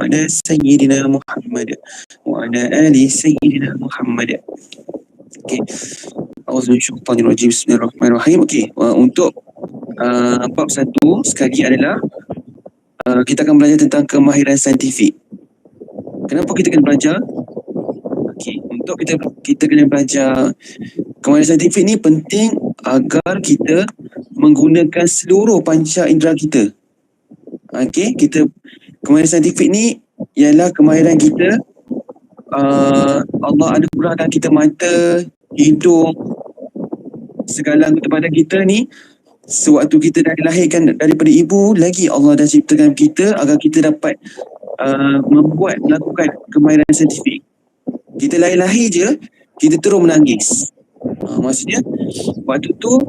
ala Sayyidina Muhammad wa ala ali Sayyidina Muhammad. Okey. Auzubillahi Bismillahirrahmanirrahim. Okey, untuk bab 1 sekali adalah kita akan belajar tentang kemahiran saintifik. Kenapa kita kena belajar? Okey, untuk kita kena belajar kemahiran saintifik ni penting agar kita menggunakan seluruh panca indera kita. Okey, kemahiran saintifik ni ialah kemahiran kita. Allah anugerahkan kita mata, hidung, segala anggota badan kita ni. Sewaktu kita dah dilahirkan daripada ibu, lagi Allah dah ciptakan kita agar kita dapat melakukan kemahiran saintifik. Kita lahir-lahir je, kita terus menangis. Maksudnya, waktu tu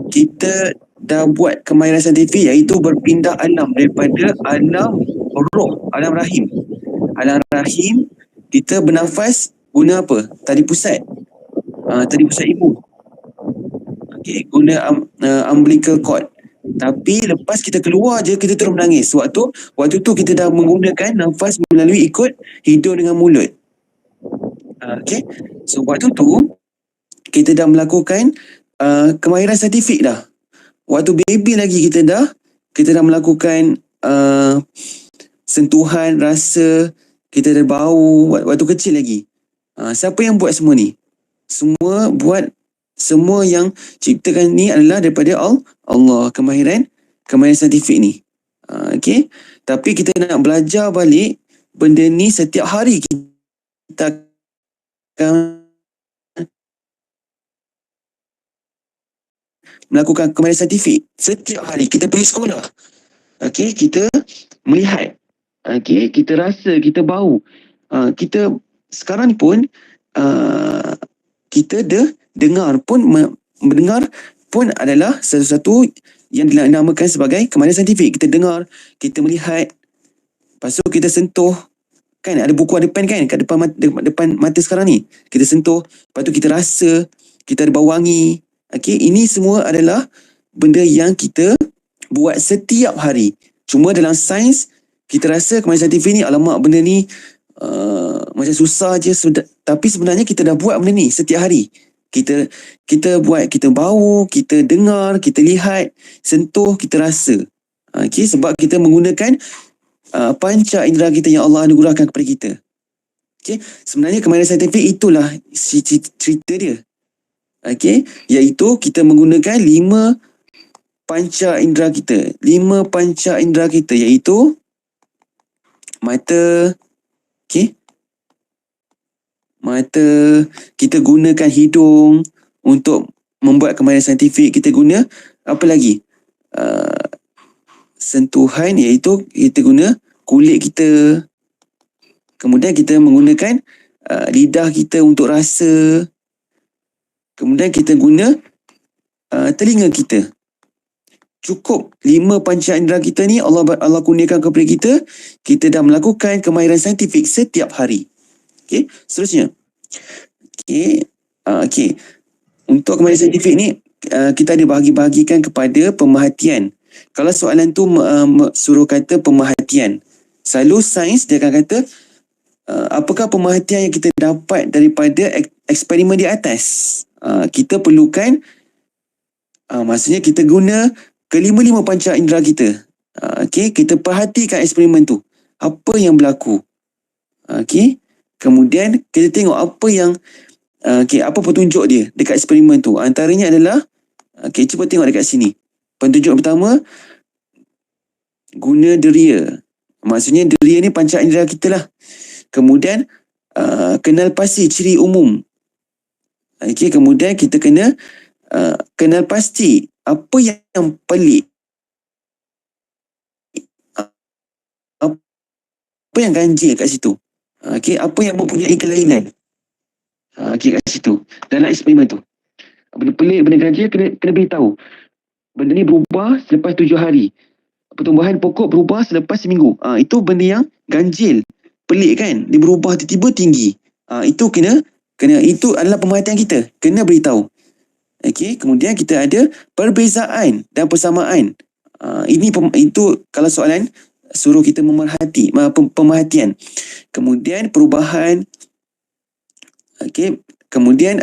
kita dah buat kemahiran saintifik, iaitu berpindah alam daripada alam roh, alam rahim. Alam rahim, kita bernafas guna apa? Tali pusat. Tali pusat ibu. Okay, guna umbilical cord. Tapi lepas kita keluar je, kita terus menangis. Waktu tu kita dah menggunakan nafas melalui ikut hidung dengan mulut. Okay. So waktu tu kita dah melakukan kemahiran saintifik dah. Waktu baby lagi kita dah melakukan sentuhan, rasa, kita dah bau waktu kecil lagi. Siapa yang buat semua ni? Semua yang ciptakan ni adalah daripada Allah. Kemahiran saintifik ni. Okay. Tapi kita nak belajar balik benda ni setiap hari kita akan melakukan kemahiran saintifik. Setiap hari kita pergi sekolah. Okay, kita melihat. Okay, kita rasa, kita bau. Kita sekarang pun kita dengar pun, mendengar pun adalah sesuatu yang dinamakan sebagai kemahiran saintifik. Kita dengar, kita melihat, lepas tu kita sentuh. Kan ada buku ada pen kan kat depan mata sekarang ni. Kita sentuh, lepas tu kita rasa, kita ada bau wangi. Okay, ini semua adalah benda yang kita buat setiap hari. Cuma dalam sains, kita rasa kemahiran saintifik ni, alamak benda ni macam susah je. Tapi sebenarnya kita dah buat benda ni setiap hari. Kita buat, kita bau, kita dengar, kita lihat, sentuh, kita rasa. Okay, sebab kita menggunakan panca indera kita yang Allah anugerahkan kepada kita. Okay, sebenarnya kemahiran saintifik itulah cerita dia. Okay, iaitu kita menggunakan 5 panca indera kita. 5 panca indera kita iaitu mata. Okay, mata, kita gunakan hidung untuk membuat kemahiran saintifik. Kita guna apa lagi? Sentuhan, iaitu kita guna kulit kita. Kemudian kita menggunakan lidah kita untuk rasa. Kemudian kita guna telinga kita. Cukup 5 panca indera kita ni Allah kurniakan kepada kita. Kita dah melakukan kemahiran saintifik setiap hari. Okey, seterusnya. Okey. Untuk kemahiran saintifik ni kita ada bahagikan kepada pemerhatian. Kalau soalan tu suruh kata pemerhatian, selalu sains dia akan kata apakah pemerhatian yang kita dapat daripada eksperimen di atas. Kita perlukan, maksudnya kita guna kelima-lima panca indera kita. Okay, kita perhatikan eksperimen tu. Apa yang berlaku. Okay, kemudian kita tengok apa yang, apa petunjuk dia dekat eksperimen tu. Antaranya adalah, cuba tengok dekat sini. Petunjuk pertama, guna deria. Maksudnya deria ni panca indera kita lah. Kemudian, kenal pasti ciri umum. Okay, kemudian kita kena kenal pasti apa yang pelik, apa yang ganjil kat situ. Okay, apa yang mempunyai kelainan. Okay, kat situ. Dalam eksperimen tu. Benda pelik, benda ganjil kena beritahu. Benda ni berubah selepas 7 hari. Pertumbuhan pokok berubah selepas seminggu. Itu benda yang ganjil. Pelik kan? Dia berubah tiba-tiba tinggi. Itu kena itu adalah pemerhatian kita. Kena beritahu. Okey, kemudian kita ada perbezaan dan persamaan. Itu kalau soalan suruh kita memerhati, pemerhatian. Kemudian perubahan, okey, kemudian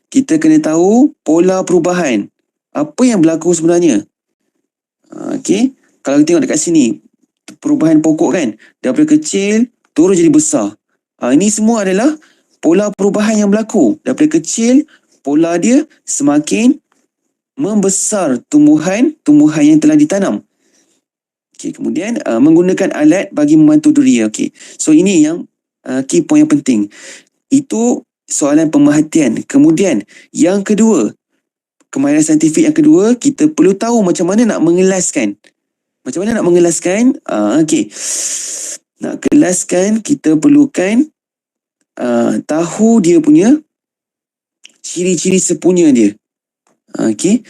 kita kena tahu pola perubahan. Apa yang berlaku sebenarnya? Okey, kalau kita tengok dekat sini, perubahan pokok kan, daripada kecil turun jadi besar. Ini semua adalah pola perubahan yang berlaku. Daripada kecil, pola dia semakin membesar tumbuhan yang telah ditanam. Okey, kemudian menggunakan alat bagi membantu duri. Okey, so ini yang key point yang penting. Itu soalan pemerhatian. Kemudian yang kedua, kemahiran saintifik yang kedua, kita perlu tahu macam mana nak mengelaskan. Macam mana nak mengelaskan? Okey, nak kelaskan kita perlukan tahu dia punya ciri-ciri sepunya dia. Okey,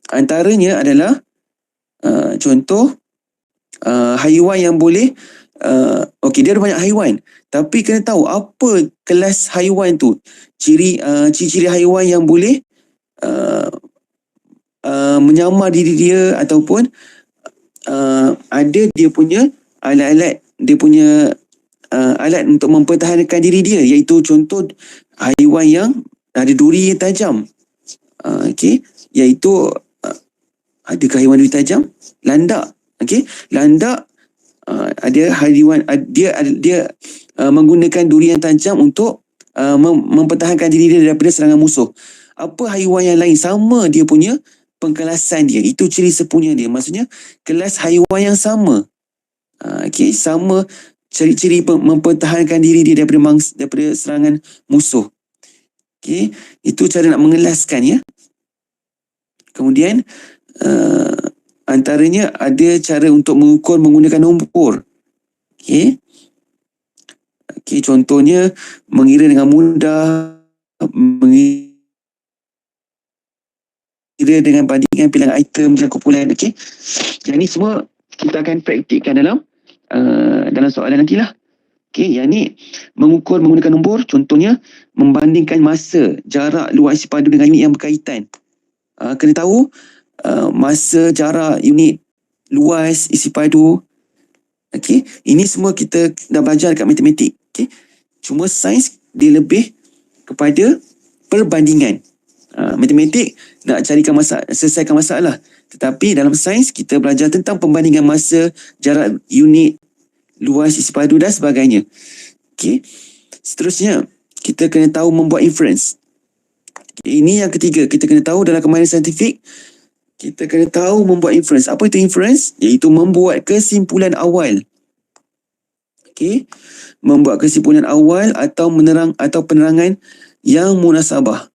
antaranya adalah contoh haiwan yang boleh okey, dia ada banyak haiwan, tapi kena tahu apa kelas haiwan tu, ciri-ciri haiwan yang boleh menyamar diri dia ataupun ada dia punya alat-alat, dia punya alat untuk mempertahankan diri dia, iaitu contoh haiwan yang ada duri yang tajam. Okey, iaitu adakah haiwan duri tajam? Landak. Okey, landak ada haiwan dia menggunakan duri yang tajam untuk mempertahankan diri dia daripada serangan musuh. Apa haiwan yang lain sama dia punya pengkelasan dia, itu ciri sepunya dia. Maksudnya kelas haiwan yang sama. Okey, sama ciri-ciri mempertahankan diri dia daripada serangan musuh. Okey, itu cara nak mengelaskan ya. Kemudian antaranya ada cara untuk mengukur menggunakan nombor. Okey. Okey, contohnya mengira dengan mudah, mengira dengan bandingan pilihan item dan kumpulan. Okey. Yang ni semua kita akan praktikkan dalam soalan nantilah. Okey, yang ni mengukur menggunakan nombor, contohnya membandingkan masa, jarak, luas isi padu dengan unit yang berkaitan. Kena tahu masa, jarak, unit, luas, isi padu. Okey, ini semua kita dah belajar dekat matematik. Okey, cuma sains dia lebih kepada perbandingan. Matematik nak carikan selesaikan masalah. Tetapi dalam sains kita belajar tentang perbandingan masa, jarak, unit, luas, isi padu dan sebagainya. Okey, seterusnya kita kena tahu membuat inference. Ini yang ketiga, kita kena tahu dalam kemahiran saintifik, kita kena tahu membuat inference. Apa itu inference? Iaitu membuat kesimpulan awal. Okey, membuat kesimpulan awal atau penerangan yang munasabah,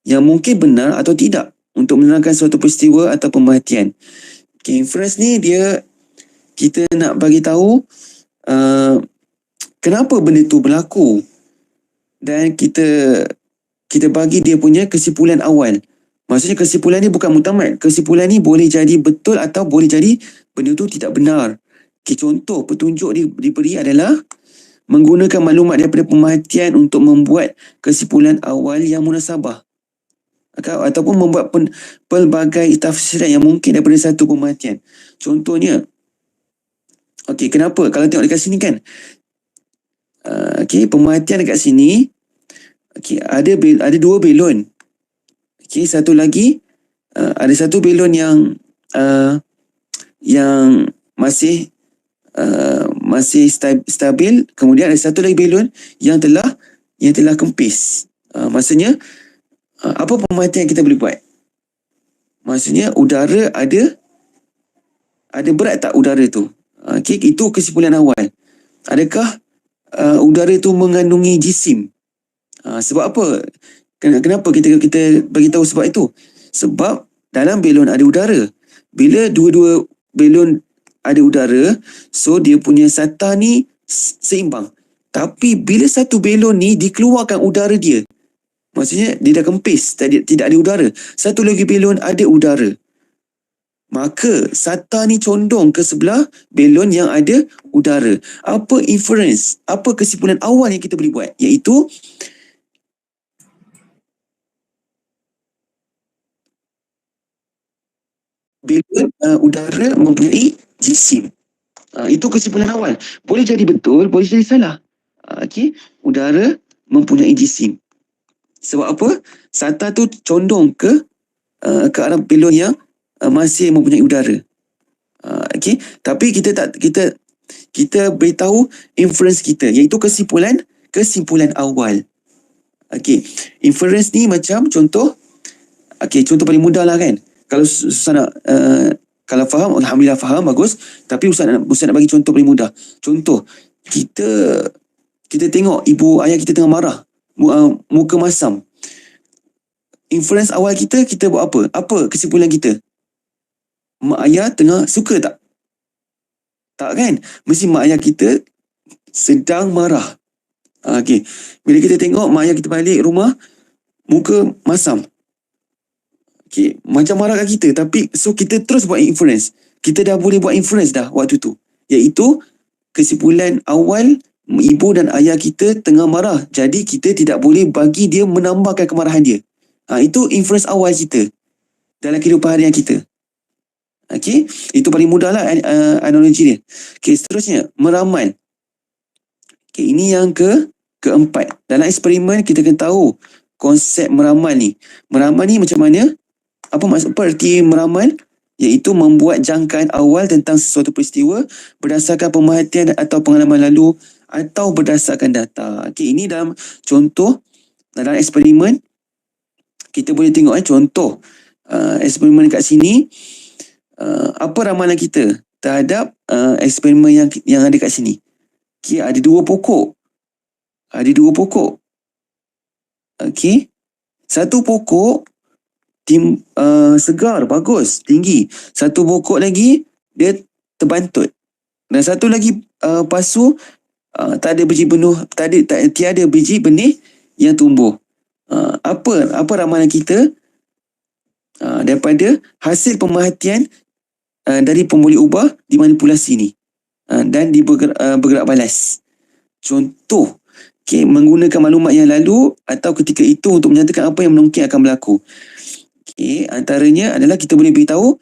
yang mungkin benar atau tidak untuk menerangkan suatu peristiwa atau pemerhatian. Okey, inference ni kita nak bagi tahu kenapa benda tu berlaku, dan kita bagi dia punya kesimpulan awal. Maksudnya kesimpulan ni bukan mutamat. Kesimpulan ni boleh jadi betul atau boleh jadi benda tu tidak benar. Okay, contoh petunjuk diberi adalah menggunakan maklumat daripada pemerhatian untuk membuat kesimpulan awal yang munasabah. Ataupun membuat pelbagai tafsiran yang mungkin daripada satu pemerhatian. Contohnya, okey, kenapa? Kalau tengok dekat sini kan, okey, pemerhatian dekat sini, okey, ada dua belon. Okey, satu lagi ada satu belon yang masih stabil, kemudian ada satu lagi belon yang telah kempis. Maksudnya apa pemerhatian kita boleh buat? Maksudnya udara ada berat tak udara tu? Okey, itu kesimpulan awal. Adakah udara itu mengandungi jisim? Sebab apa? Kenapa kita bagi tahu sebab itu? Sebab dalam belon ada udara. Bila dua-dua belon ada udara, so dia punya sata ni seimbang. Tapi bila satu belon ni dikeluarkan udara dia, maksudnya dia dah kempis, tidak ada udara. Satu lagi belon ada udara, maka sata ni condong ke sebelah belon yang ada udara. Apa inference? Apa kesimpulan awal yang kita boleh buat? Iaitu belon udara mempunyai jisim. Itu kesimpulan awal. Boleh jadi betul, boleh jadi salah. Okey, udara mempunyai jisim. Sebab apa? Sata tu condong ke arah belon yang masih mempunyai udara. Okey, tapi kita beritahu inference kita, iaitu kesimpulan awal. Okey, inference ni macam contoh. Okey, contoh paling mudah lah kan. Kalau Ustaz nak kalau faham, alhamdulillah faham, bagus. Tapi Ustaz nak bagi contoh paling mudah. Contoh, kita tengok ibu ayah kita tengah marah, muka masam. Inference awal kita buat apa? Apa kesimpulan kita? Mak ayah tengah suka tak? Tak kan? Mesti mak ayah kita sedang marah. Okey. Bila kita tengok mak ayah kita balik rumah, muka masam. Okey, macam marah kat kita. Tapi, so kita terus buat inference. Kita dah boleh buat inference dah waktu tu. Iaitu, kesimpulan awal, ibu dan ayah kita tengah marah. Jadi, kita tidak boleh bagi dia menambahkan kemarahan dia. Itu inference awal kita dalam kehidupan harian kita. Okey, itu paling mudah lah analogi dia. Okey, seterusnya, meramal. Okey, ini yang keempat. Dalam eksperimen, kita kena tahu konsep meramal ni. Meramal ni macam mana? Apa maksud erti meramal? Iaitu membuat jangkaan awal tentang sesuatu peristiwa berdasarkan pemerhatian atau pengalaman lalu atau berdasarkan data. Okey, ini dalam contoh, dalam eksperimen, kita boleh tengok contoh eksperimen kat sini. Apa ramalan kita terhadap eksperimen yang ada kat sini? Okey, ada dua pokok. Okey, satu pokok segar, bagus, tinggi. Satu pokok lagi dia terbantut. Dan satu lagi pasu tak ada biji benuh, tiada biji benih yang tumbuh. Apa ramalan kita daripada hasil pemerhatian dari pemboleh ubah dimanipulasi ni dan bergerak balas. Contoh, okay, menggunakan maklumat yang lalu atau ketika itu untuk menyatakan apa yang mungkin akan berlaku. Okay, antaranya adalah kita boleh beritahu,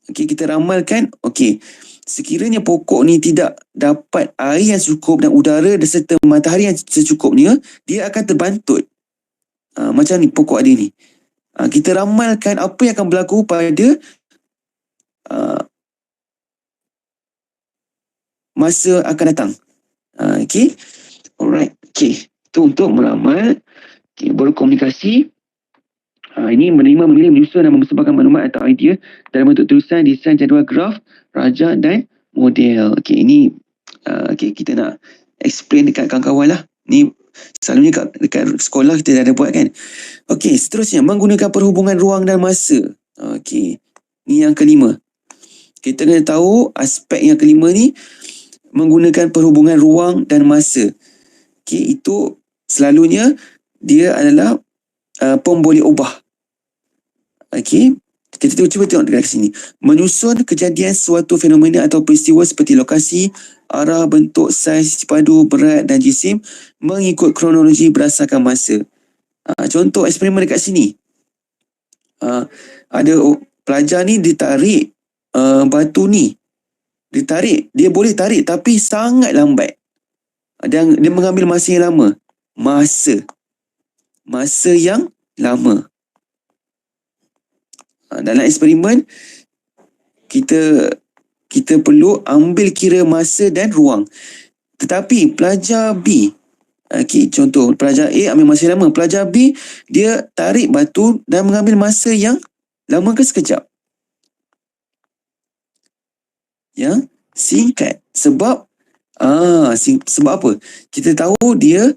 okay, kita ramalkan, okay, sekiranya pokok ni tidak dapat air yang cukup dan udara serta matahari yang secukupnya, dia akan terbantut. Macam ni pokok ada ni. Kita ramalkan apa yang akan berlaku pada masa akan datang. Okay. Alright. Okay. Itu untuk meramal. Okay. Berkomunikasi. Ini menerima, memilih, menyusun dan mempersembahkan maklumat atau idea dalam bentuk tulisan, desain, jadual, graf, rajah dan model. Okay. Ini okay, kita nak explain dekat kawan-kawan lah. Ni selalunya dekat sekolah kita dah ada buat kan. Okay. Seterusnya, menggunakan perhubungan ruang dan masa. Okay. Ni yang kelima. Kita kena tahu aspek yang kelima ni, menggunakan perhubungan ruang dan masa. Okay, itu selalunya dia adalah pemboleh ubah. Okay, kita cuba tengok dekat sini. Menyusun kejadian suatu fenomena atau peristiwa seperti lokasi, arah, bentuk, saiz, padu, berat dan jisim mengikut kronologi berdasarkan masa. Contoh eksperimen dekat sini. Ada pelajar ni ditarik batu ni. Dia boleh tarik tapi sangat lambat. Dan dia mengambil masa yang lama. Masa yang lama. Dalam eksperimen, kita perlu ambil kira masa dan ruang. Tetapi pelajar B, okay, contoh pelajar A ambil masa yang lama. Pelajar B, dia tarik batu dan mengambil masa yang lama ke sekejap? Yang singkat. Sebab sebab apa? Kita tahu dia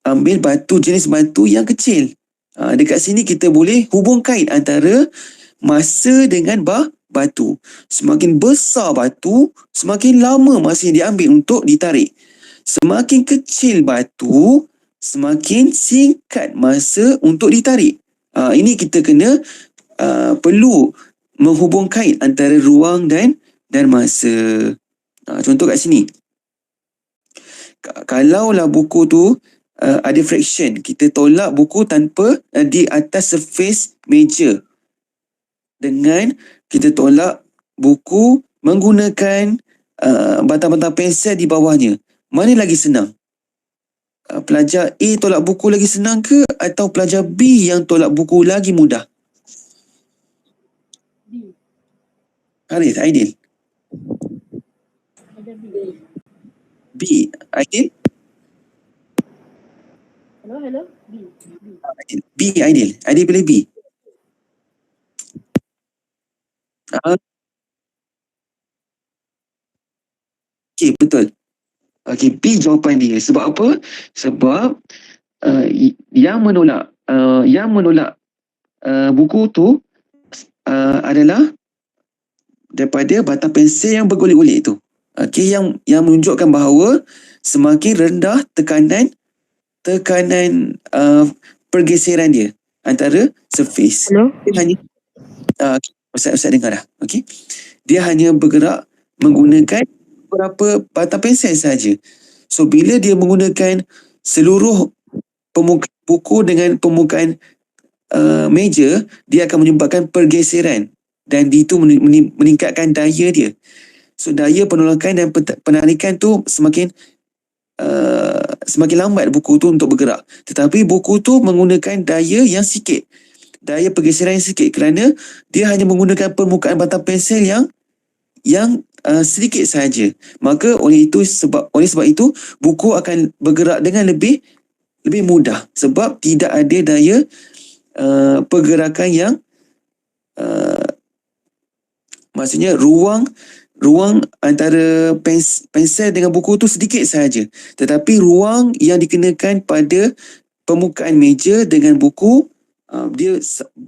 ambil jenis batu yang kecil. Dekat sini kita boleh hubung kait antara masa dengan batu. Semakin besar batu, semakin lama masa yang diambil untuk ditarik. Semakin kecil batu, semakin singkat masa untuk ditarik. Ini kita kena perlu menghubung kait antara ruang dan masa. Contoh kat sini. Kalaulah buku tu ada fraction, kita tolak buku tanpa di atas surface meja dengan kita tolak buku menggunakan batang-batang pensel di bawahnya. Mana lagi senang? Pelajar A tolak buku lagi senang ke atau pelajar B yang tolak buku lagi mudah? Harith, Aidil. B. Aidil? Hello. B. Aidil. Aidil pilih B. Okey, betul. Okey, B jawapan dia. Sebab apa? Sebab yang menolak buku tu adalah daripada batang pensel yang bergolek-golek tu. Okey, yang menunjukkan bahawa semakin rendah tekanan pergeseran dia antara surface. Hello. Dia hanya Ustaz dengar dah. Okey. Dia hanya bergerak menggunakan beberapa batang pensel saja. So bila dia menggunakan seluruh permukaan buku dengan permukaan meja, dia akan menyebabkan pergeseran dan itu meningkatkan daya dia. So daya penolakan dan penarikan tu semakin lambat buku tu untuk bergerak. Tetapi buku tu menggunakan daya yang sikit. Daya pergeseran yang sikit kerana dia hanya menggunakan permukaan batang pensel yang sedikit sahaja. Maka oleh sebab itu buku akan bergerak dengan lebih mudah sebab tidak ada daya pergerakan yang maksudnya ruang antara pensel dengan buku tu sedikit sahaja. Tetapi ruang yang dikenakan pada permukaan meja dengan buku dia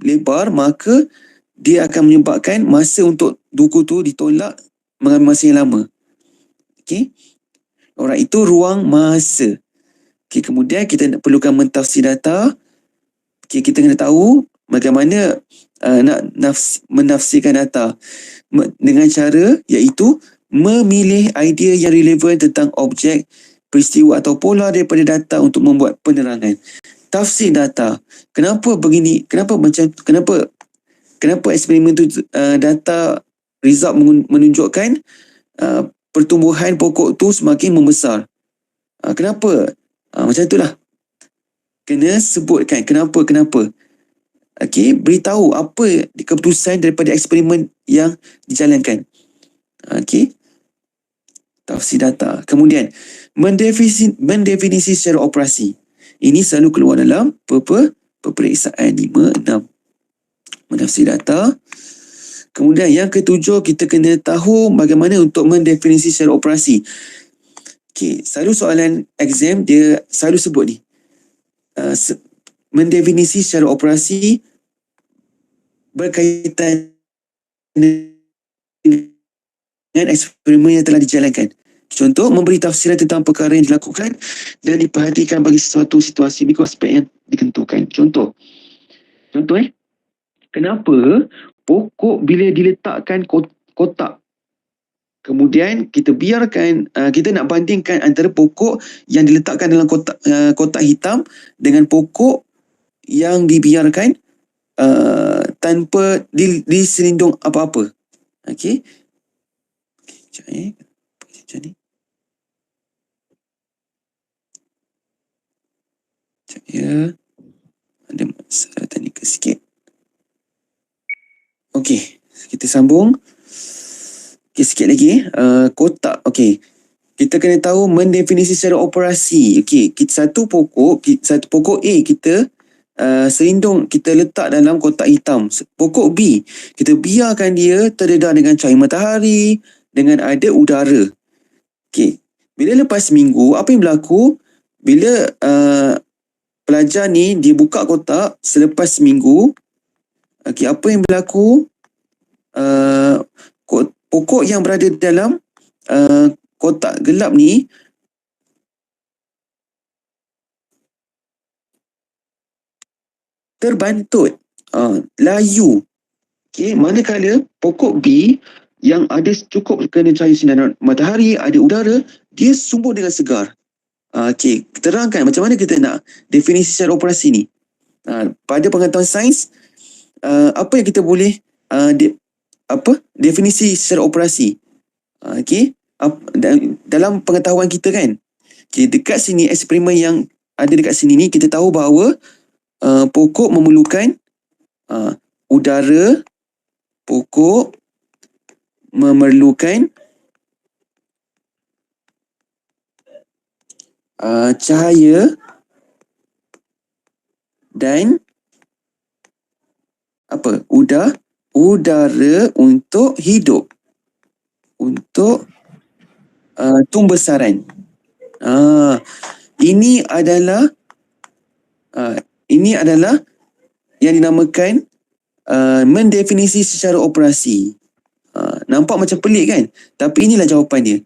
lebar, maka dia akan menyebabkan masa untuk buku tu ditolak mengambil masa yang lama. Okey. Alright, itu ruang masa. Okey, kemudian kita perlukan mentafsir data. Okey, kita kena tahu bagaimana nak menafsirkan data dengan cara iaitu memilih idea yang relevan tentang objek, peristiwa atau pola daripada data untuk membuat penerangan. Tafsir data. Kenapa begini? Kenapa eksperimen tu data result menunjukkan pertumbuhan pokok tu semakin membesar? Kenapa? Macam itulah. Kena sebutkan kenapa. Okey, beritahu apa keputusan daripada eksperimen yang dijalankan. Okey. Tafsir data. Kemudian, mendefinisi secara operasi. Ini selalu keluar dalam peperiksaan 5-6. Menafsir data. Kemudian yang ketujuh, kita kena tahu bagaimana untuk mendefinisi secara operasi. Okey, selalu soalan exam dia selalu sebut ni. Mendefinisi secara operasi berkaitan dengan eksperimen yang telah dijalankan. Contoh, memberi tafsiran tentang perkara yang dilakukan dan diperhatikan bagi sesuatu situasi mikroaspek yang ditentukan. Contoh, kenapa pokok bila diletakkan kotak, kemudian kita biarkan, kita nak bandingkan antara pokok yang diletakkan dalam kotak hitam dengan pokok yang dibiarkan tanpa diselindung apa-apa. Okey. Sekejap ni. Saya ada masalah teknikal sikit. Okey, kita sambung. Okey, sikit lagi. Kotak. Okey. Kita kena tahu mendefinisi secara operasi. Okey, satu pokok A kita selindung, kita letak dalam kotak hitam. Pokok B, kita biarkan dia terdedah dengan cahaya matahari, dengan ada udara. Okey, bila lepas minggu, apa yang berlaku? Bila pelajar ni dia buka kotak selepas minggu, okey, apa yang berlaku? Pokok yang berada dalam kotak gelap ni terbantut, layu. Okey, manakala pokok B yang ada cukup kena cahaya sinar matahari, ada udara, dia sumber dengan segar. Okey, terangkan macam mana kita nak definisi secara operasi ni. Pada pengetahuan sains, apa yang kita boleh definisi secara operasi. Okey, dalam pengetahuan kita kan, okay, dekat sini eksperimen yang ada dekat sini ni, kita tahu bahawa pokok memerlukan udara, pokok memerlukan cahaya dan udara untuk hidup, untuk tumbesaran. Ini adalah yang dinamakan mendefinisi secara operasi. Nampak macam pelik kan? Tapi inilah jawapan dia.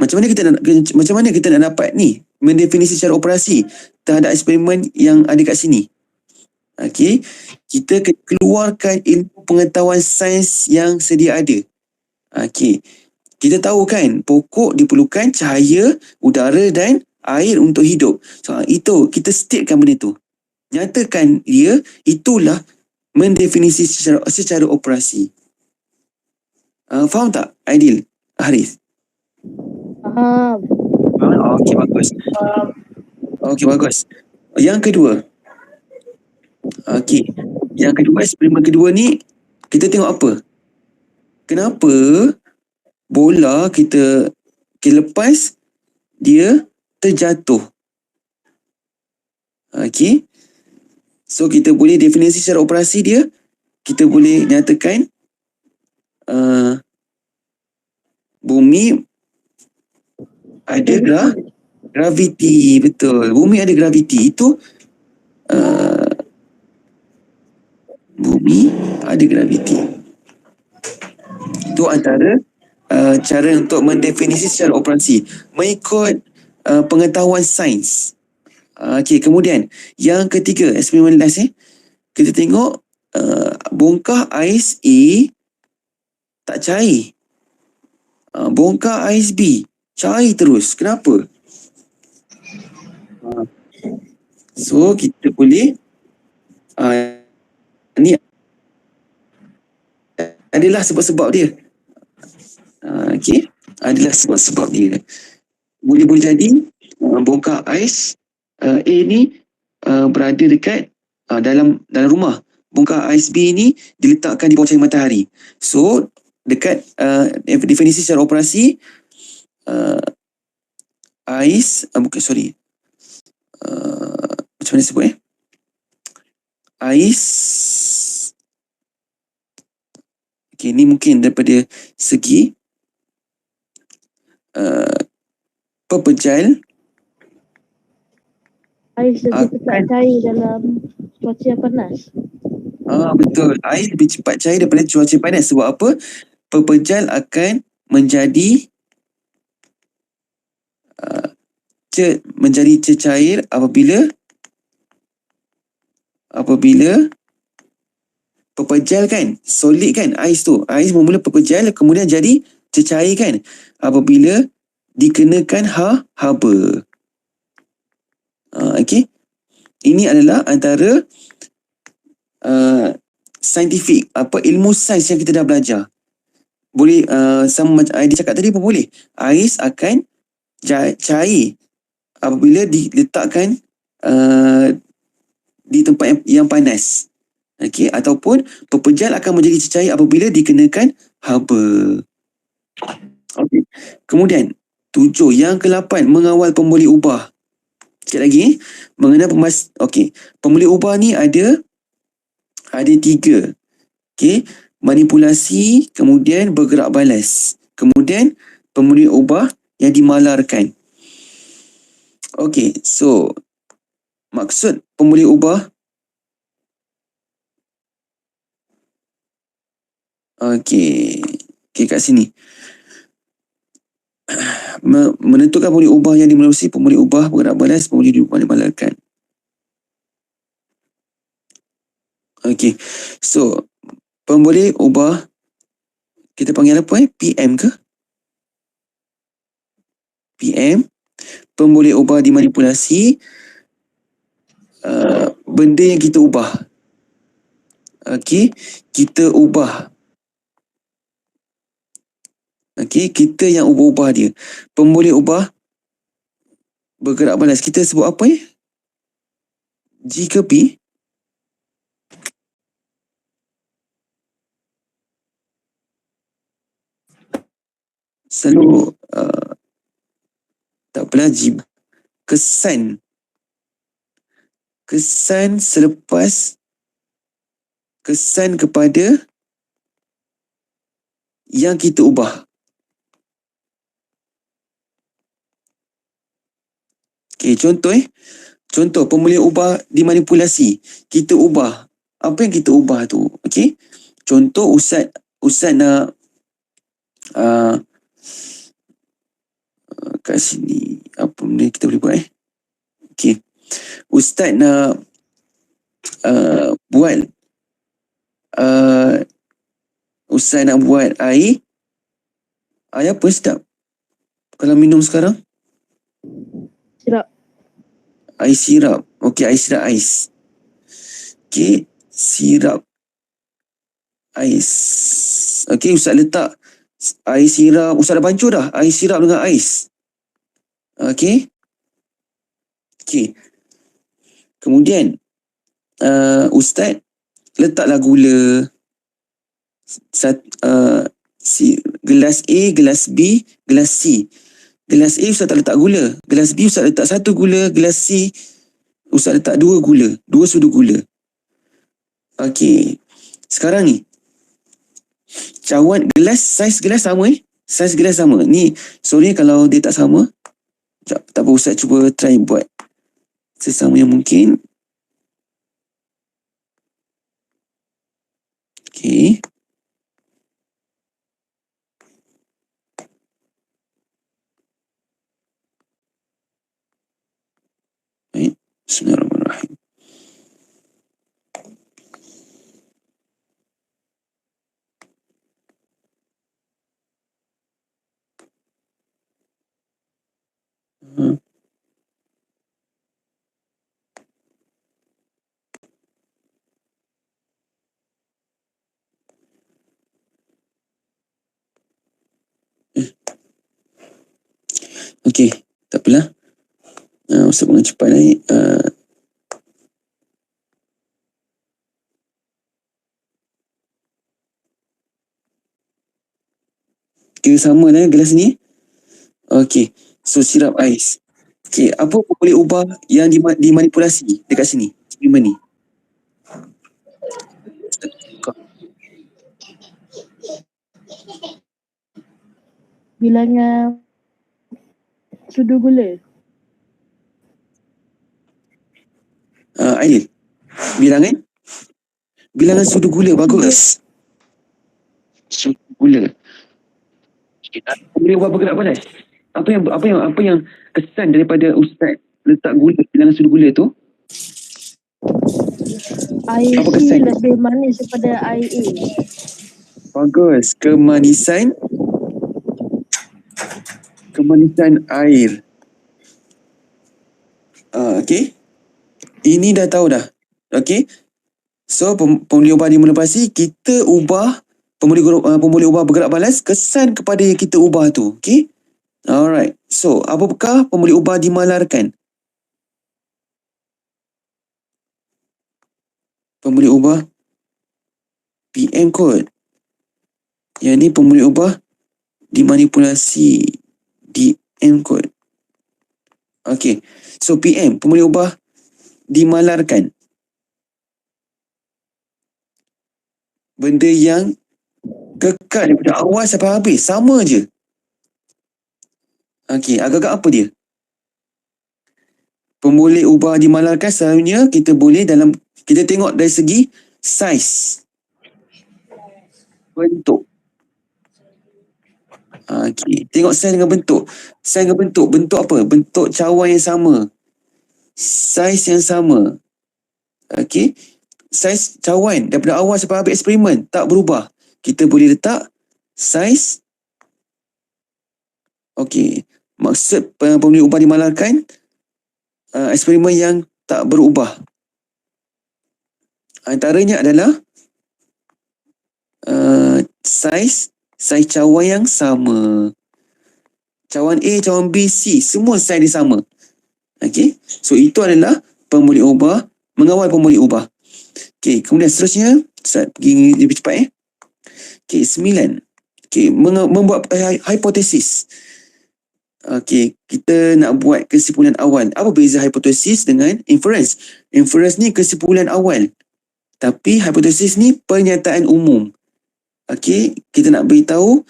Macam mana kita nak dapat ni mendefinisi secara operasi terhadap eksperimen yang ada kat sini? Okey, kita keluarkan ilmu pengetahuan sains yang sedia ada. Okey, kita tahu kan pokok diperlukan cahaya, udara dan air untuk hidup. So, itu kita statekan benda tu. Nyatakan dia, itulah mendefinisi secara operasi. Faham tak, Aidil? Haris? Faham. Okey, bagus. Okey, bagus. Yang kedua. Okey. Yang kedua, eksperimen kedua ni, kita tengok apa? Kenapa bola kita lepas, dia terjatuh? Okey. So, kita boleh definisi secara operasi dia. Kita boleh nyatakan bumi ada graviti. Betul. Bumi ada graviti. Itu bumi ada graviti. Itu antara cara untuk mendefinisi secara operasi mengikut pengetahuan sains. Okey, kemudian yang ketiga, eksperimen last kita tengok bongkah ais A tak cair. Bongkah ais B cair terus. Kenapa? So, kita boleh ni adalah sebab-sebab dia. Okey, adalah sebab-sebab dia. Boleh jadi bongkah ais A ni berada dekat dalam rumah. Bongkah ais B ni diletakkan di bawah cahaya matahari. So, dekat definisi secara operasi, ais macam mana sebut ais. Okay, ni mungkin daripada segi pepejal. Ais lebih cepat cair dalam cuaca yang panas. Betul. Air lebih cepat cair daripada cuaca panas. Sebab apa? Pepejal akan menjadi cecair apabila pepejal kan, solid kan, ais tu. Ais mula pepejal, kemudian jadi cecair kan, apabila dikenakan haba. Okey. Ini adalah antara saintifik, ilmu sains yang kita dah belajar. Boleh sama macam dia cakap tadi pun boleh. Ais akan cair apabila diletakkan di tempat yang panas. Okey, ataupun pepejal akan menjadi cecair apabila dikenakan haba. Okey. Kemudian 7, yang ke-8, mengawal pemboleh ubah. Sekali lagi, mengenai pemboleh ubah ni ada 3. Okey, manipulasi, kemudian bergerak balas, kemudian pemboleh ubah yang dimalarkan. Okey, so maksud pemboleh ubah, okey kat sini, menentukan pemboleh ubah yang dimalusi, pemboleh ubah bergerak balas, pemboleh ubah dimalarkan. Okey, so pemboleh ubah kita panggil apa PM ke? PM. Pemboleh ubah dimanipulasi benda yang kita ubah. Okey, kita ubah Okey, kita yang ubah-ubah dia. Pemboleh ubah bergerak balas. Kita sebut apa ya? G ke P? Selalu tak apalah, G. Kesan. Kesan selepas kesan kepada yang kita ubah. Okey, contoh Contoh, pemboleh ubah dimanipulasi. Kita ubah. Apa yang kita ubah tu? Okey. Contoh, Ustaz nak kat sini. Apa benda kita boleh buat Okey. Ustaz nak buat Ustaz nak buat air. Air apa sedap? Kalau minum sekarang? Sirap. Air sirap. Okey, air sirap ais. Okey, sirap ais. Okey, Ustaz letak air sirap. Ustaz dah pancur dah air sirap dengan ais. Okey. Okey. Kemudian Ustaz letaklah gula. Gelas A, gelas B, gelas C. Gelas A Ustaz tak letak gula. Gelas B Ustaz letak 1 gula. Gelas C Ustaz letak 2 gula. 2 sudu gula. Okey. Sekarang ni cawan gelas, saiz gelas sama Saiz gelas sama. Ni sorry kalau dia tak sama. Tak apa, Ustaz cuba try buat sesama yang mungkin. Okey. Baik. Bismillahirrahmanirrahim. Okey, tak apalah. Ustaz bangun cepat ni. Kira sama lah gelas ni. Okey, so sirap ais. Okey, apa boleh ubah yang dimanipulasi dekat sini? Eksperimen ni. Bilangan sudu gula. Ailil. Bilangan sudu gula. Bagus. Sudu gula. Boleh ubah bergerak balas. Apa yang kesan daripada Ustaz letak gula, bilangan sudu gula tu? Air Apa C kesan? lebih manis daripada air A. Bagus. Kemanisan air. Okey. Ini dah tahu dah. Okey. So, pemboleh ubah dimanipulasi, kita ubah pemboleh ubah bergerak balas kesan kepada yang kita ubah tu. Okey. Alright. So, apakah pemboleh ubah dimalarkan? Pemboleh ubah PM kot. Yang ni pemboleh ubah dimanipulasi DM kot. Okey. So, PM, pemboleh ubah dimalarkan. Benda yang kekal daripada awal sampai habis. Sama je. Okey, agak-agak apa dia? Pemboleh ubah dimalarkan selalunya kita boleh kita tengok dari segi saiz. Bentuk. Okey, tengok saiz dengan bentuk. Saiz dengan bentuk. Bentuk apa? Bentuk cawan yang sama. Saiz yang sama. Okey. Saiz cawan daripada awal sampai habis eksperimen tak berubah. Kita boleh letak saiz. Okey. Maksud pemboleh ubah dimalarkan eksperimen yang tak berubah. Antaranya adalah saiz Saiz cawan yang sama. Cawan A, cawan B, C, semua saiz dia sama. Okey. So itu adalah pemulik ubah, mengawal pemulik ubah. Okey, kemudian seterusnya, Ustaz pergi lebih cepat Okey, 9. Okey, membuat hipotesis. Okey, kita nak buat kesimpulan awal. Apa beza hipotesis dengan inference? Inference ni kesimpulan awal. Tapi hipotesis ni pernyataan umum. Okey, kita nak beritahu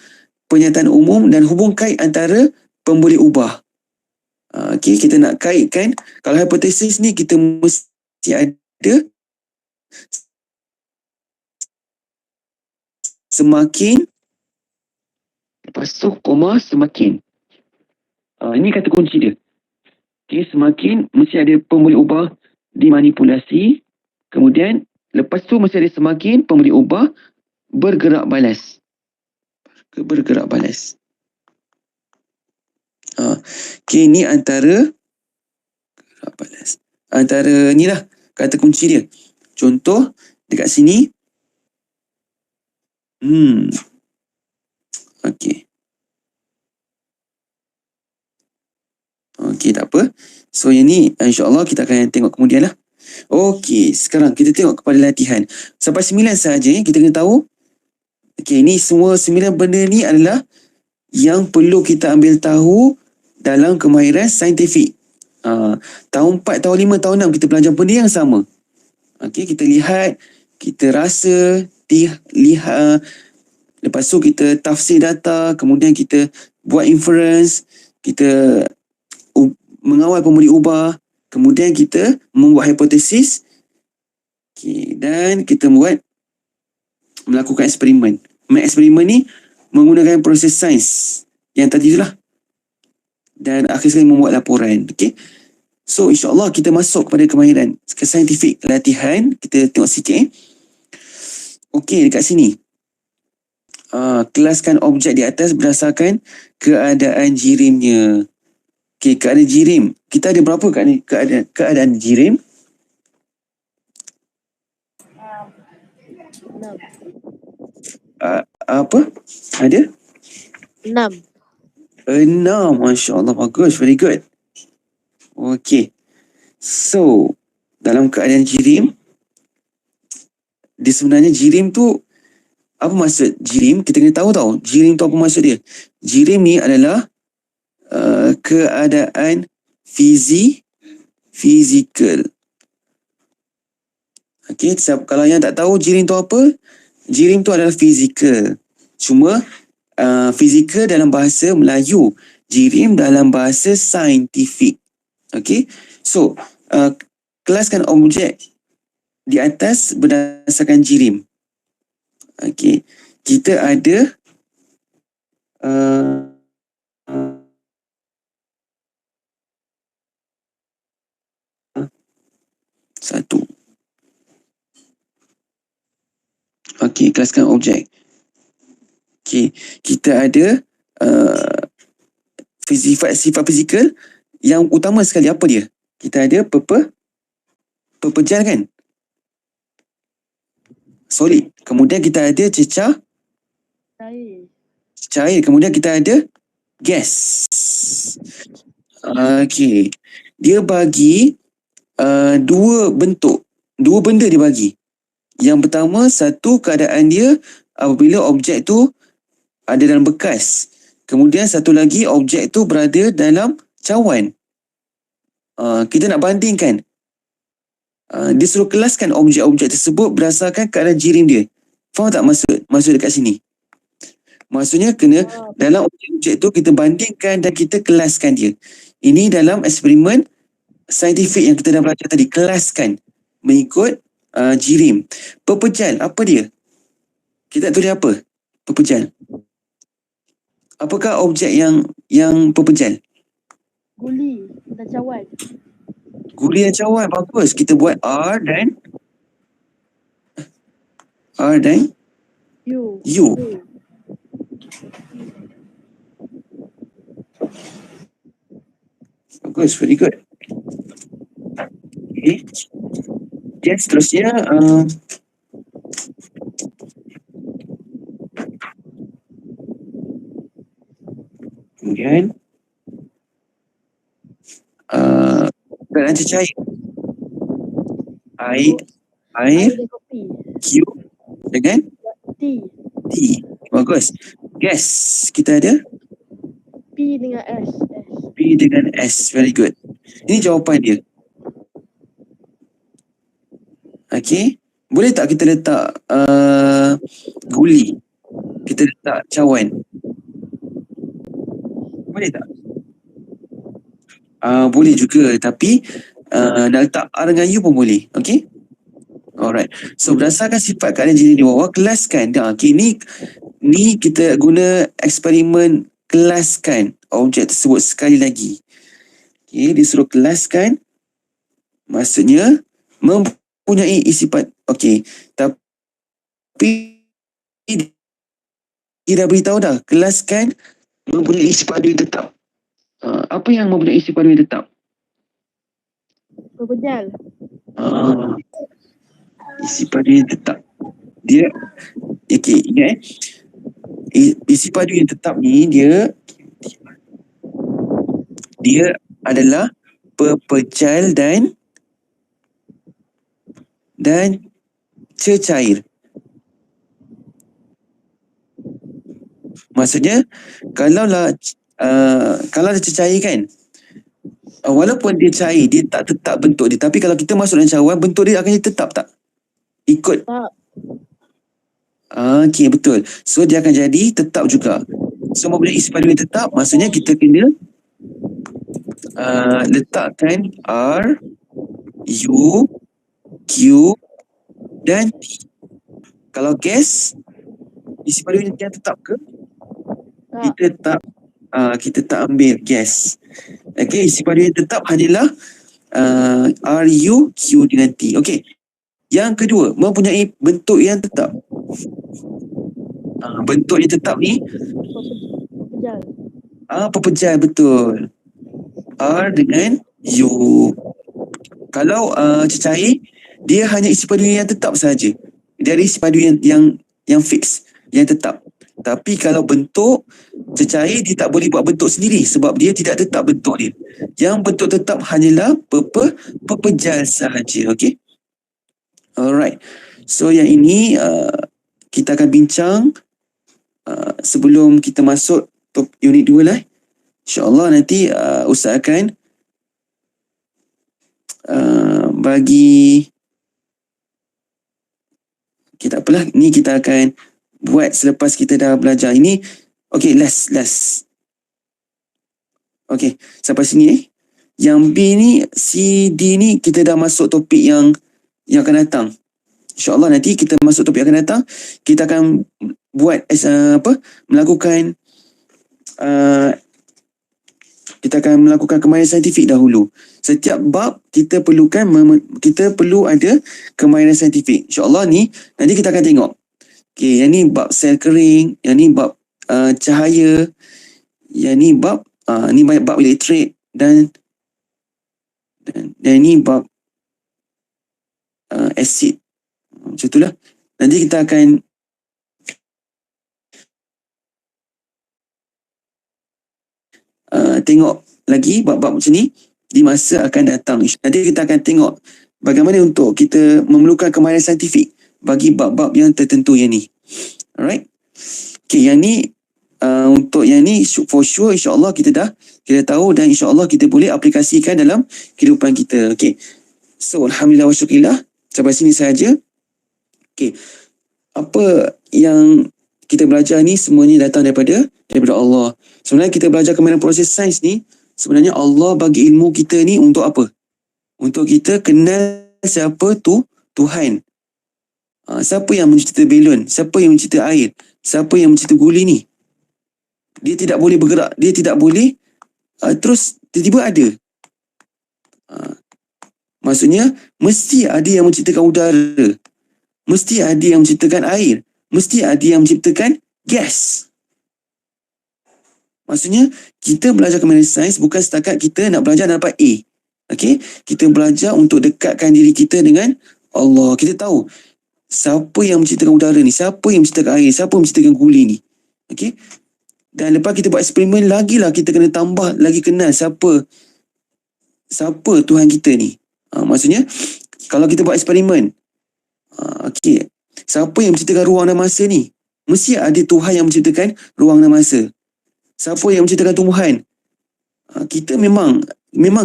pernyataan umum dan hubung kait antara pemboleh ubah. Okey, kita nak kaitkan. Kalau hipotesis ni kita mesti ada semakin, lepas tu koma semakin. Ini kata kunci dia. Okay, semakin mesti ada pemboleh ubah dimanipulasi. Kemudian lepas tu mesti ada semakin pemboleh ubah bergerak balas. Bergerak balas. Okay, ni antara gerak balas. Antara ni lah kata kunci dia. Contoh dekat sini. Okay. Okey, tak apa. So, yang ni insyaAllah kita akan tengok kemudian lah. Okey, sekarang kita tengok kepada latihan. Sampai 9 sahaja kita kena tahu. Okey, ni semua 9 benda ni adalah yang perlu kita ambil tahu dalam kemahiran saintifik. Tahun 4, tahun 5, tahun 6 kita belajar benda yang sama. Okey, kita lihat, kita rasa, lihat, lepas tu kita tafsir data, kemudian kita buat inference, kita mengawal pemboleh ubah, kemudian kita membuat hipotesis, dan kita melakukan eksperimen. Eksperimen ni menggunakan proses sains yang tadi itulah. Dan akhir sekali membuat laporan. Okay? So insyaAllah kita masuk kepada kemahiran saintifik latihan. Kita tengok sikit. Okey, dekat sini. Kelaskan objek di atas berdasarkan keadaan jirimnya. Okey, keadaan jirim. Kita ada berapa keadaan jirim? 6. Apa? Ada? 6. 6. Masya Allah, bagus. Very good. Okey. So, dalam keadaan jirim, dia sebenarnya jirim tu, apa maksud jirim? Kita kena tahu tau. Jirim tu apa maksud dia? Jirim ni adalah keadaan fizikal. Okey, kalau yang tak tahu jirim tu apa? Jirim tu adalah fizikal. Cuma fizikal dalam bahasa Melayu, jirim dalam bahasa saintifik. Okey. So, kelaskan objek di atas berdasarkan jirim. Okey. Kita ada satu. Okey, kelaskan objek. Okey, kita ada sifat fizikal yang utama sekali. Apa dia? Kita ada pepejal kan? Solid. Kemudian kita ada cecah cair. Kemudian kita ada gas. Okey. Dia bagi dua benda dia bagi. Yang pertama, satu keadaan dia apabila objek tu ada dalam bekas. Kemudian satu lagi, objek tu berada dalam cawan. Kita nak bandingkan. Dia suruh kelaskan objek-objek tersebut berdasarkan keadaan jirim dia. Faham tak maksud dekat sini? Maksudnya kena dalam objek-objek tu kita bandingkan dan kita kelaskan dia. Ini dalam eksperimen saintifik yang kita dah belajar tadi. Kelaskan mengikut jirim. Pepejal, apa dia? Kita nak tulis apa? Pepejal. Apakah objek yang pepejal? Guli dan cawan. Guli dan cawan, bagus. Kita buat R dan U. Bagus, very good. Okay. Dan seterusnya dengan keadaan cecair. Air Air dan kopi. Q dengan T. T. Bagus. Gas kita ada P dengan S. P dengan S. Very good. Ini jawapan dia. Okay. Boleh tak kita letak guli? Kita letak cawan. Boleh tak? Boleh juga. Tapi nak letak R dengan U pun boleh. Okay. Alright. So berdasarkan sifat keadaan jenis di bawah, kelaskan. Okay, ni kita guna eksperimen kelaskan objek tersebut sekali lagi. Okay, disuruh kelaskan. Maksudnya mempunyai sifat. Okay. Tapi dia dah beritahu dah. Kelaskan mempunyai sifat yang tetap. Apa yang mempunyai sifat yang tetap? Pepejal. Isi padu yang tetap. Dia ingat isi padu yang tetap ni dia adalah pepejal dan cecair. Maksudnya kalau dia cecair kan, walaupun dia cair, dia tak tetap bentuk dia. Tapi kalau kita masuk dalam cawan, bentuk dia akan tetap tak? Ikut. Tak. Okey, betul. So dia akan jadi tetap juga. So mempunyai sifat yang tetap, maksudnya kita kena letakkan R, U, Q dan T. Kalau gas, sifat yang tetap ke? Tak. Kita tak ambil gas. Okey, sifat yang tetap hanyalah R, U, Q dengan T. Okey. Yang kedua, mempunyai bentuk yang tetap. Bentuk yang tetap ni Pepejal. pepejal, betul. R dengan U. Kalau cecair, dia hanya isi padu yang tetap saja. Dia ada isi padu yang fix, yang tetap. Tapi kalau bentuk cecair, dia tak boleh buat bentuk sendiri sebab dia tidak tetap bentuk dia. Yang bentuk tetap hanyalah pepejal sahaja. Okey. Alright. So yang ini kita akan bincang sebelum kita masuk unit 2 lah. InsyaAllah nanti Ustaz akan bagi kita apalah, ni kita akan buat selepas kita dah belajar. Ini okey, last. Okey, sampai sini Yang B ni, C, D ni kita dah masuk topik yang akan datang. InsyaAllah nanti kita masuk topik yang akan datang, kita akan buat melakukan kita akan melakukan kemahiran saintifik dahulu. Setiap bab kita perlu ada kemahiran saintifik. InsyaAllah ni nanti kita akan tengok. Okey, yang ni bab sel kering, yang ni bab cahaya, yang ni bab bab elektrik dan ini bab asid. Macam itulah. Nanti kita akan tengok lagi bab-bab macam ni di masa akan datang. Nanti kita akan tengok bagaimana untuk kita memerlukan kemahiran saintifik bagi bab-bab yang tertentu yang ni. Alright. Okay, yang ni untuk yang ni for sure insyaAllah kita tahu dan insyaAllah kita boleh aplikasikan dalam kehidupan kita. Okay. So alhamdulillah wa syukurillah. Sampai sini sahaja. Okay. Apa yang kita belajar ni semuanya datang daripada Allah. Sebenarnya kita belajar kemahiran proses sains ni, sebenarnya Allah bagi ilmu kita ni untuk apa? Untuk kita kenal siapa tu Tuhan. Siapa yang mencipta belon? Siapa yang mencipta air? Siapa yang mencipta guli ni? Dia tidak boleh bergerak. Dia tidak boleh terus tiba-tiba ada. Maksudnya, mesti ada yang menciptakan udara. Mesti ada yang menciptakan air. Mesti ada yang menciptakan gas. Maksudnya, kita belajar kemahiran sains bukan setakat kita nak belajar dan dapat A. Okay? Kita belajar untuk dekatkan diri kita dengan Allah. Kita tahu siapa yang menciptakan udara ni, siapa yang menciptakan air, siapa yang menciptakan guli ni. Okay? Dan lepas kita buat eksperimen, lagilah kita kena tambah lagi kenal siapa Tuhan kita ni. Maksudnya, kalau kita buat eksperimen, okey, siapa yang menciptakan ruang dan masa ni? Mesti ada Tuhan yang menciptakan ruang dan masa. Siapa yang menciptakan tumbuhan? Kita memang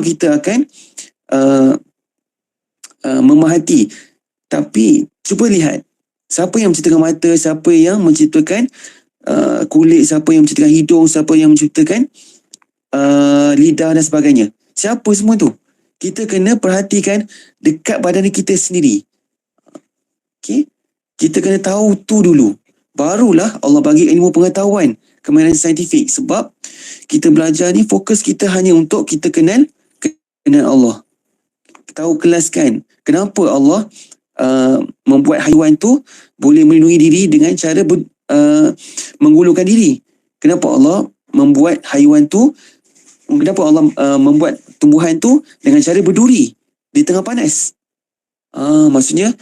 kita akan memahati. Tapi cuba lihat, siapa yang menciptakan mata, siapa yang menciptakan kulit, siapa yang menciptakan hidung, siapa yang menciptakan lidah dan sebagainya. Siapa semua tu? Kita kena perhatikan dekat badan kita sendiri. Okay? Kita kena tahu tu dulu. Barulah Allah bagi ilmu pengetahuan, kemahiran saintifik. Sebab kita belajar ni, fokus kita hanya untuk kita kenal Allah. Tahu kelaskan kenapa Allah membuat haiwan tu boleh melindungi diri dengan cara menggulungkan diri. Kenapa Allah membuat haiwan tu, kenapa Allah membuat tumbuhan tu dengan cara berduri di tengah panas. Maksudnya,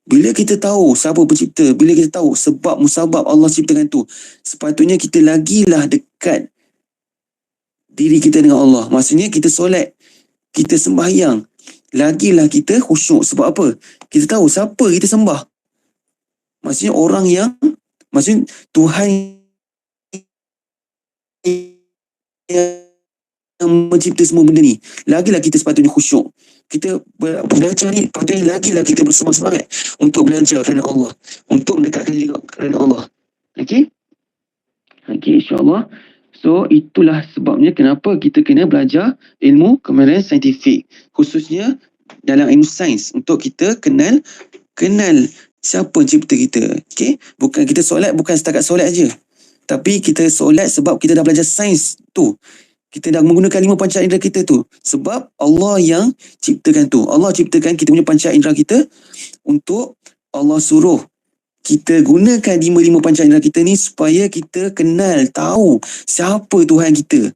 bila kita tahu siapa pencipta, bila kita tahu sebab musabab Allah ciptakan tu, sepatutnya kita lagilah dekat diri kita dengan Allah. Maksudnya kita solat, kita sembahyang, lagilah kita khusyuk. Sebab apa? Kita tahu siapa kita sembah. Maksudnya maksudnya Tuhan yang mencipta semua benda ni. Lagilah kita sepatutnya khusyuk. Kita belajar ni, patutnya lagilah kita bersemangat untuk belajar kerana Allah, untuk mendekatkan diri kerana Allah. Okey, insyaAllah. So, itulah sebabnya kenapa kita kena belajar ilmu kemahiran saintifik, khususnya dalam ilmu sains, untuk kita kenal siapa cipta kita. Okey, bukan kita solat, bukan setakat solat aja, tapi kita solat sebab kita dah belajar sains tu. Kita dah menggunakan 5 panca indera kita tu. Sebab Allah yang ciptakan tu. Allah ciptakan kita punya panca indera kita untuk Allah suruh kita gunakan 5 panca indera kita ni supaya kita kenal, tahu siapa Tuhan kita.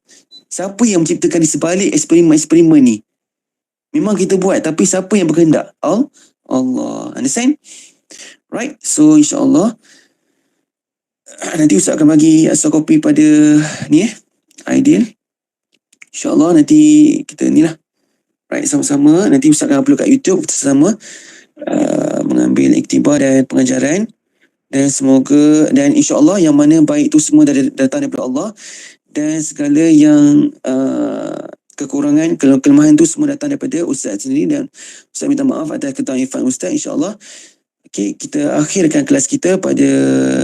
Siapa yang menciptakan di sebalik eksperimen-eksperimen ni. Memang kita buat, tapi siapa yang berkehendak? Allah. Understand? Right? So, insyaAllah, nanti Ustaz akan bagi kopi pada ni Aidil. InsyaAllah nanti kita ni lah, right, sama-sama. Nanti Ustaz akan upload kat YouTube, kita sama mengambil iktibar dan pengajaran. Dan semoga, dan insyaAllah yang mana baik tu semua datang daripada Allah. Dan segala yang kekurangan, kelemahan tu semua datang daripada Ustaz sendiri. Dan Ustaz minta maaf atas ketaifan Ustaz, insyaAllah. Okay, kita akhirkan kelas kita pada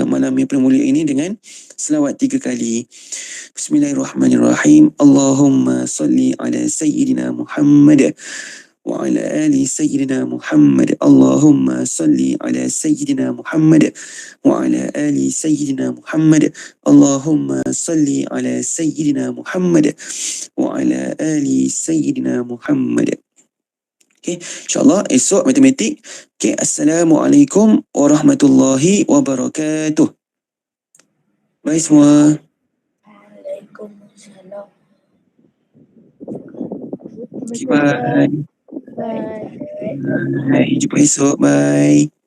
malam yang penuh mulia ini dengan selawat 3 kali. Bismillahirrahmanirrahim. Allahumma salli ala Sayyidina Muhammad wa ala ali Sayyidina Muhammad. Allahumma salli ala Sayyidina Muhammad wa ala ali Sayyidina Muhammad. Allahumma salli ala Sayyidina Muhammad wa ala ali Sayyidina Muhammad. Okay, insyaAllah esok matematik. Okay, Assalamualaikum warahmatullahi wabarakatuh. Bye semua. Waalaikumsalam. Okay, bye. Bye. Bye. Jumpa esok. Bye.